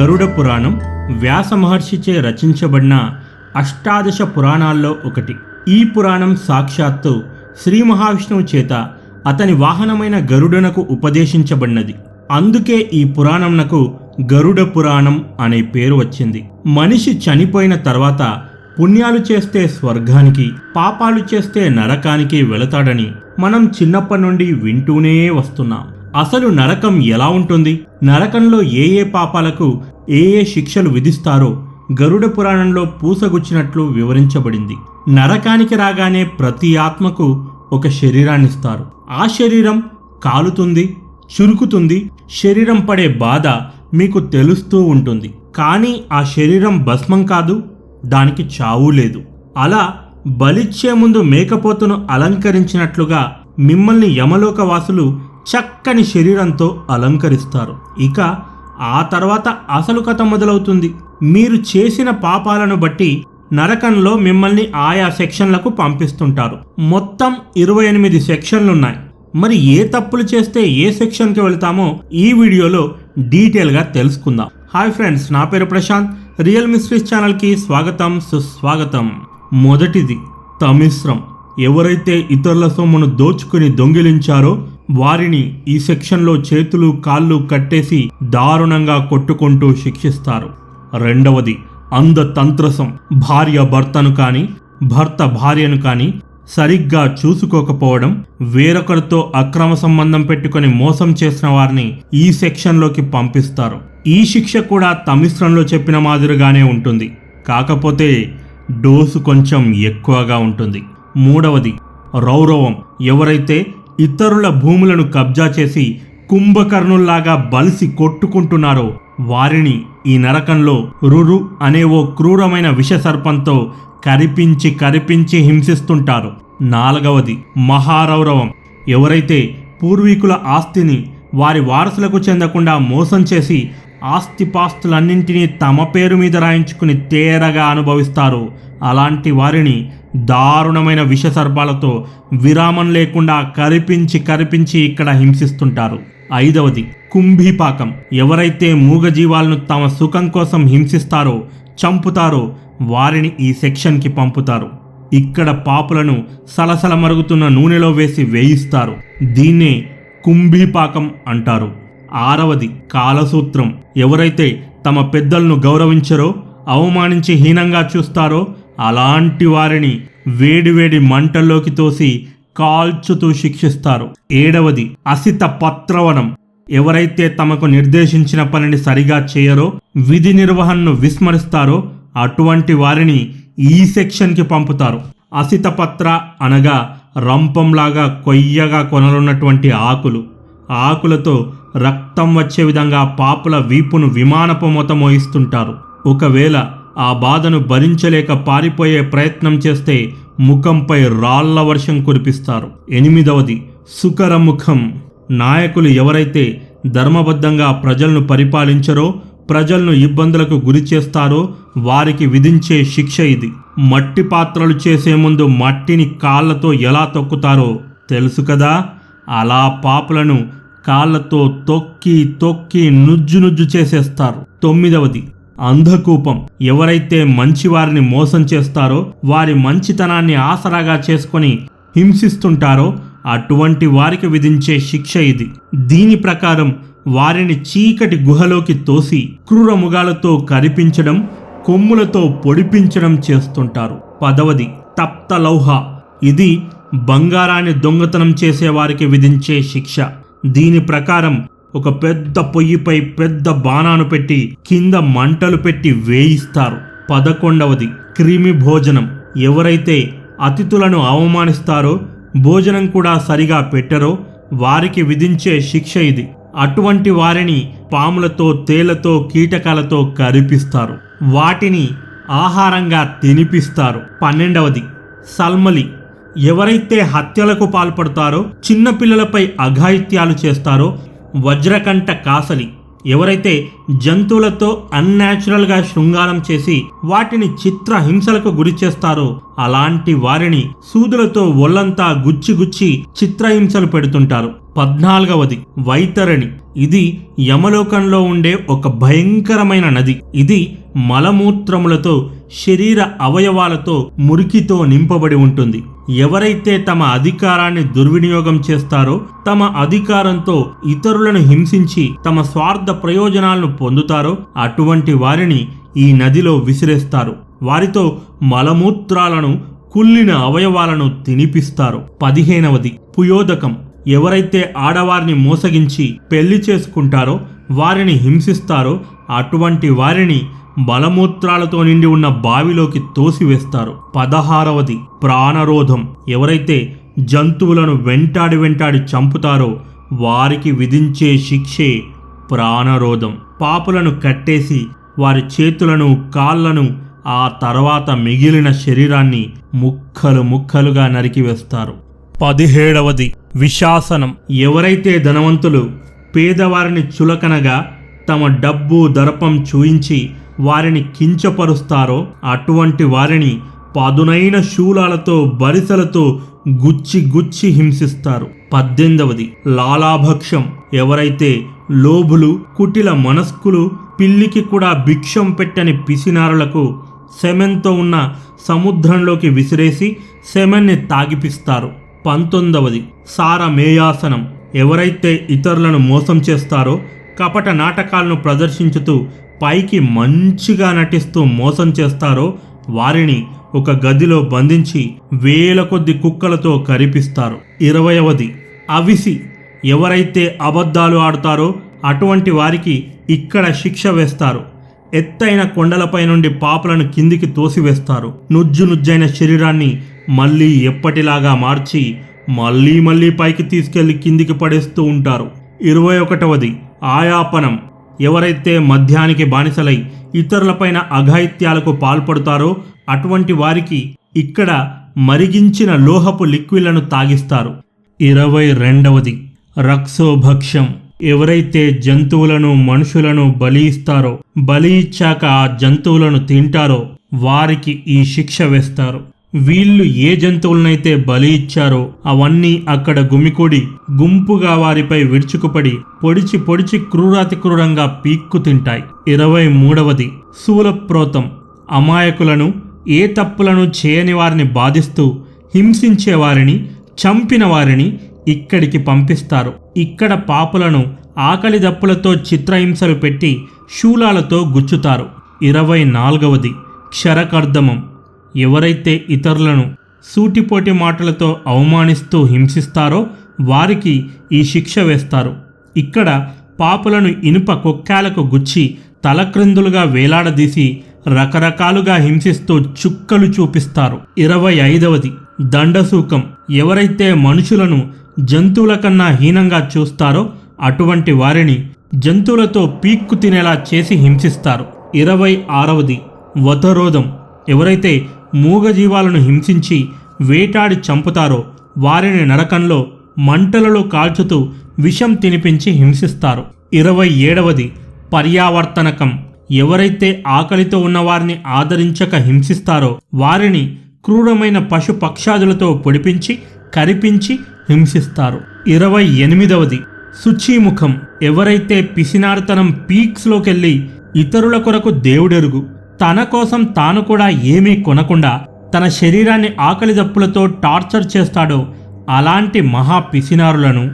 గరుడ పురాణం వ్యాస మహర్షిచే రచించబడిన అష్టాదశ పురాణాల్లో ఒకటి. ఈ పురాణం సాక్షాత్తు శ్రీ మహావిష్ణువు చేత అతని వాహనమైన గరుడనకు ఉపదేశించబడినది. అందుకే ఈ పురాణంనకు గరుడ పురాణం అనే పేరు వచ్చింది. మనిషి చనిపోయిన తర్వాత పుణ్యాలు చేస్తే స్వర్గానికి, పాపాలు చేస్తే నరకానికి వెళతాడని మనం చిన్నప్పటి నుండి వింటూనే వస్తున్నాం. అసలు నరకం ఎలా ఉంటుంది, నరకంలో ఏ పాపాలకు ఏ శిక్షలు విధిస్తారో గరుడ పురాణంలో పూసగుచ్చినట్లు వివరించబడింది. నరకానికి రాగానే ప్రతి ఆత్మకు ఒక శరీరాన్నిస్తారు. ఆ శరీరం కాలుతుంది, చురుకుతుంది, శరీరం పడే బాధ మీకు తెలుస్తూ ఉంటుంది. కానీ ఆ శరీరం భస్మం కాదు, దానికి చావు లేదు. అలా బలిచ్చే ముందు మేకపోతును అలంకరించినట్లుగా మిమ్మల్ని యమలోక వాసులు చక్కని శరీరంతో అలంకరిస్తారు. ఇక ఆ తర్వాత అసలు కథ మొదలవుతుంది. మీరు చేసిన పాపాలను బట్టి నరకంలో మిమ్మల్ని ఆయా సెక్షన్లకు పంపిస్తుంటారు. మొత్తం 28 సెక్షన్లున్నాయి. మరి ఏ తప్పులు చేస్తే ఏ సెక్షన్కి వెళ్తామో ఈ వీడియోలో డీటెయిల్గా తెలుసుకుందాం. హాయ్ ఫ్రెండ్స్, నా పేరు ప్రశాంత్. రియల్ మిస్టరీస్ ఛానల్కి స్వాగతం, సుస్వాగతం. మొదటిది తమిశ్రం. ఎవరైతే ఇతరుల సొమ్మును దోచుకుని దొంగిలించారో వారిని ఈ సెక్షన్లో చేతులు కాళ్ళు కట్టేసి దారుణంగా కొట్టుకుంటూ శిక్షిస్తారు. రెండవది అంధతంత్రసం. భార్య భర్తను కానీ భర్త భార్యను కానీ సరిగ్గా చూసుకోకపోవడం, వేరొకరితో అక్రమ సంబంధం పెట్టుకుని మోసం చేసిన వారిని ఈ సెక్షన్లోకి పంపిస్తారు. ఈ శిక్ష కూడా తమిశ్రంలో చెప్పిన మాదిరిగానే ఉంటుంది, కాకపోతే డోసు కొంచెం ఎక్కువగా ఉంటుంది. మూడవది రౌరవం. ఎవరైతే ఇతరుల భూములను కబ్జా చేసి కుంభకర్ణుల్లాగా బలిసి కొట్టుకుంటున్నారో వారిని ఈ నరకంలో రురు అనే ఓ క్రూరమైన విషసర్పంతో కరిపించి హింసిస్తుంటారు. నాలుగవది మహారౌరవం. ఎవరైతే పూర్వీకుల ఆస్తిని వారి వారసులకు చెందకుండా మోసం చేసి ఆస్తిపాస్తులన్నింటినీ తమ పేరు మీద రాయించుకుని తేరగా అనుభవిస్తారు, అలాంటి వారిని దారుణమైన విషసర్పాలతో విరామం లేకుండా కరిపించి ఇక్కడ హింసిస్తుంటారు. ఐదవది కుంభీపాకం. ఎవరైతే మూగజీవాలను తమ సుఖం కోసం హింసిస్తారో, చంపుతారో వారిని ఈ సెక్షన్కి పంపుతారు. ఇక్కడ పాపులను సలసల మరుగుతున్న నూనెలో వేసి వేయిస్తారు. దీన్నే కుంభీపాకం అంటారు. ఆరవది కాలసూత్రం. ఎవరైతే తమ పెద్దలను గౌరవించరో, అవమానించి హీనంగా చూస్తారో అలాంటి వారిని వేడివేడి మంటల్లోకి తోసి కాల్చుతూ శిక్షిస్తారు. ఏడవది అసిత పత్రవనం. ఎవరైతే తమకు నిర్దేశించిన పనిని సరిగా చేయరో, విధి నిర్వహణను విస్మరిస్తారో అటువంటి వారిని ఈ సెక్షన్కి పంపుతారు. అసిత పత్ర అనగా రంపంలాగా కొయ్యగా కొనలున్నటువంటి ఆకులతో రక్తం వచ్చే విధంగా పాపుల వీపును విమానపు మొత మోయిస్తుంటారు. ఒకవేళ ఆ బాధను భరించలేక పారిపోయే ప్రయత్నం చేస్తే ముఖంపై రాళ్ల వర్షం కురిపిస్తారు. ఎనిమిదవది సుకరముఖం. నాయకులు ఎవరైతే ధర్మబద్ధంగా ప్రజలను పరిపాలించరో, ప్రజలను ఇబ్బందులకు గురి చేస్తారో వారికి విధించే శిక్ష ఇది. మట్టి పాత్రలు చేసే ముందు మట్టిని కాళ్ళతో ఎలా తొక్కుతారో తెలుసు కదా, అలా పాపులను కాళ్ళతో తొక్కి నుజ్జు చేసేస్తారు. తొమ్మిదవది అంధకూపం. ఎవరైతే మంచివారిని మోసం చేస్తారో, వారి మంచితనాన్ని ఆసరాగా చేసుకొని హింసిస్తుంటారో అటువంటి వారికి విధించే శిక్ష ఇది. దీని ప్రకారం వారిని చీకటి గుహలోకి తోసి క్రూర మృగాలతో కరిపించడం, కొమ్ములతో పొడిపించడం చేస్తుంటారు. పదవది తప్త లౌహ. ఇది బంగారాన్ని దొంగతనం చేసే వారికి విధించే శిక్ష. దీని ప్రకారం ఒక పెద్ద పొయ్యిపై పెద్ద బాణాను పెట్టి కింద మంటలు పెట్టి వేయిస్తారు. 11వది క్రిమి భోజనం. ఎవరైతే అతిథులను అవమానిస్తారో, భోజనం కూడా సరిగా పెట్టరో వారికి విధించే శిక్ష ఇది. అటువంటి వారిని పాములతో, తేళ్లతో, కీటకాలతో కరిపిస్తారు. వాటిని ఆహారంగా తినిపిస్తారు. 12వది సల్మలి. ఎవరైతే హత్యలకు పాల్పడతారో, చిన్నపిల్లలపై అఘాయిత్యాలు చేస్తారో, వజ్రకంఠ కాసలి. ఎవరైతే జంతువులతో అన్యాచురల్గా శృంగారం చేసి వాటిని చిత్ర హింసలకు గురి చేస్తారో అలాంటి వారిని సూదులతో ఒళ్ళంతా గుచ్చి గుచ్చి చిత్రహింసలు పెడుతుంటారు. 14వది వైతరణి. ఇది యమలోకంలో ఉండే ఒక భయంకరమైన నది. ఇది మలమూత్రములతో, శరీర అవయవాలతో, మురికితో నింపబడి ఉంటుంది. ఎవరైతే తమ అధికారాన్ని దుర్వినియోగం చేస్తారో, తమ అధికారంతో ఇతరులను హింసించి తమ స్వార్థ ప్రయోజనాలను పొందుతారో అటువంటి వారిని ఈ నదిలో విసిరేస్తారు. వారితో మలమూత్రాలను, కుళ్ళిన అవయవాలను తినిపిస్తారు. 15వది పుయోదకం. ఎవరైతే ఆడవారిని మోసగించి పెళ్లి చేసుకుంటారో, వారిని హింసిస్తారో అటువంటి వారిని మలమూత్రాలతో నిండి ఉన్న బావిలోకి తోసివేస్తారు. 16వది ప్రాణరోధం. ఎవరైతే జంతువులను వెంటాడి చంపుతారో వారికి విధించే శిక్షే ప్రాణరోధం. పాపులను కట్టేసి వారి చేతులను, కాళ్లను, ఆ తర్వాత మిగిలిన శరీరాన్ని ముక్కలు ముక్కలుగా నరికివేస్తారు. 17వది విశాసనం. ఎవరైతే ధనవంతులు పేదవారిని చులకనగా తమ డబ్బు దర్పం చూయించి వారిని కించపరుస్తారో అటువంటి వారిని పదునైన శూలాలతో, బరిసలతో గుచ్చి గుచ్చి హింసిస్తారు. 18వది లాలాభక్షం. ఎవరైతే లోభులు, కుటిల మనస్కులు, పిల్లికి కూడా భిక్షం పెట్టని పిసినారులకు సెమెన్తో ఉన్న సముద్రంలోకి విసిరేసి సెమెన్ని తాగిపిస్తారు. 19వది సారమేయాసనం. ఎవరైతే ఇతరులను మోసం చేస్తారో, కపట నాటకాలను ప్రదర్శించుతూ పైకి మంచిగా నటిస్తూ మోసం చేస్తారో వారిని ఒక గదిలో బంధించి వేల కొద్ది కుక్కలతో కరిపిస్తారు. 20వది అవిసి. ఎవరైతే అబద్ధాలు ఆడుతారో అటువంటి వారికి ఇక్కడ శిక్ష వేస్తారు. ఎత్తైన కొండలపై నుండి పాపులను కిందికి తోసివేస్తారు. నుజ్జునుజ్జైన శరీరాన్ని మళ్ళీ ఎప్పటిలాగా మార్చి మళ్ళీ పైకి తీసుకెళ్లి కిందికి పడేస్తూ ఉంటారు. 21వది ఆయాపనం. ఎవరైతే మద్యానికి బానిసలై ఇతరులపైన అఘాయిత్యాలకు పాల్పడతారో అటువంటి వారికి ఇక్కడ మరిగించిన లోహపు లిక్విడ్లను తాగిస్తారు. 22వది రక్సోభక్షం. ఎవరైతే జంతువులను, మనుషులను బలి ఇస్తారో, బలి ఇచ్చాక ఆ జంతువులను తింటారో వారికి ఈ శిక్ష వేస్తారు. వీళ్ళు ఏ జంతువులనైతే బలి ఇచ్చారో అవన్నీ అక్కడ గుమికూడి గుంపుగా వారిపై విరుచుకుపడి పొడిచి క్రూరాతి క్రూరంగా పీక్కు తింటాయి. 23వది శూలప్రోతం. అమాయకులను, ఏ తప్పులను చేయని వారిని బాధిస్తూ హింసించే వారిని, చంపిన వారిని ఇక్కడికి పంపిస్తారు. ఇక్కడ పాపులను ఆకలి దప్పులతో చిత్రహింసలు పెట్టి శూలాలతో గుచ్చుతారు. 24వది క్షరకర్దమం. ఎవరైతే ఇతరులను సూటిపోటి మాటలతో అవమానిస్తూ హింసిస్తారో వారికి ఈ శిక్ష వేస్తారు. ఇక్కడ పాపులను ఇనుప కొక్కాలకు గుచ్చి తలక్రిందులుగా వేలాడదీసి రకరకాలుగా హింసిస్తూ చుక్కలు చూపిస్తారు. 25వది దండసూకం. ఎవరైతే మనుషులను జంతువుల కన్నా హీనంగా చూస్తారో అటువంటి వారిని జంతువులతో పీక్కు తినేలా చేసి హింసిస్తారు. 26వది వధరోధం. ఎవరైతే మూగజీవాలను హింసించి వేటాడి చంపుతారో వారిని నరకంలో మంటలలో కాల్చుతూ విషం తినిపించి హింసిస్తారు. 27వది పర్యావర్తనకం. ఎవరైతే ఆకలితో ఉన్నవారిని ఆదరించక హింసిస్తారో వారిని క్రూరమైన పశు పక్షాదులతో పొడిపించి కరిపించి హింసిస్తారు. 28వది శుచీముఖం. ఎవరైతే పిసినారితనం పీక్స్లోకెళ్ళి ఇతరుల కొరకు దేవుడెరుగు, తన కోసం తాను కూడా ఏమీ కొనకుండా తన శరీరాన్ని ఆకలి దప్పులతో టార్చర్ చేస్తాడో అలాంటి మహా పిసినారులను,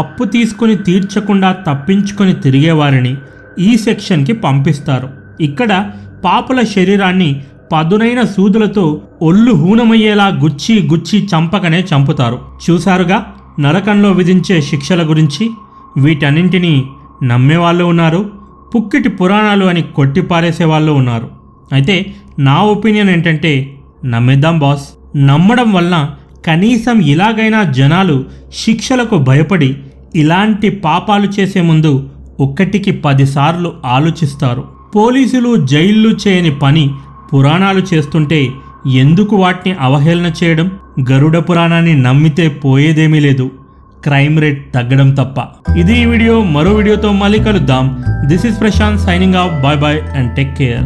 అప్పు తీసుకుని తీర్చకుండా తప్పించుకొని తిరిగేవారిని ఈ సెక్షన్కి పంపిస్తారు. ఇక్కడ పాపుల శరీరాన్ని పదునైన సూదులతో ఒళ్ళు హూనమయ్యేలా గుచ్చి చంపకనే చంపుతారు. చూశారుగా నరకంలో విధించే శిక్షల గురించి. వీటన్నింటినీ నమ్మేవాళ్ళు ఉన్నారు, పుక్కిటి పురాణాలు అని కొట్టిపారేసేవాళ్ళు ఉన్నారు. అయితే నా ఒపీనియన్ ఏంటంటే నమ్మేద్దాం బాస్. నమ్మడం వల్ల కనీసం ఇలాగైనా జనాలు శిక్షలకు భయపడి ఇలాంటి పాపాలు చేసే ముందు 1కి 10 సార్లు ఆలోచిస్తారు. పోలీసులు, జైళ్ళు చేయని పని పురాణాలు చేస్తుంటే ఎందుకు వాటిని అవహేళన చేయడం? గరుడ పురాణాన్ని నమ్మితే పోయేదేమీ లేదు, క్రైమ్ రేట్ తగ్గడం తప్ప. ఇది ఈ వీడియో. మరో వీడియోతో మళ్ళీ కలుద్దాం. This is Prashant signing off. Bye bye and take care.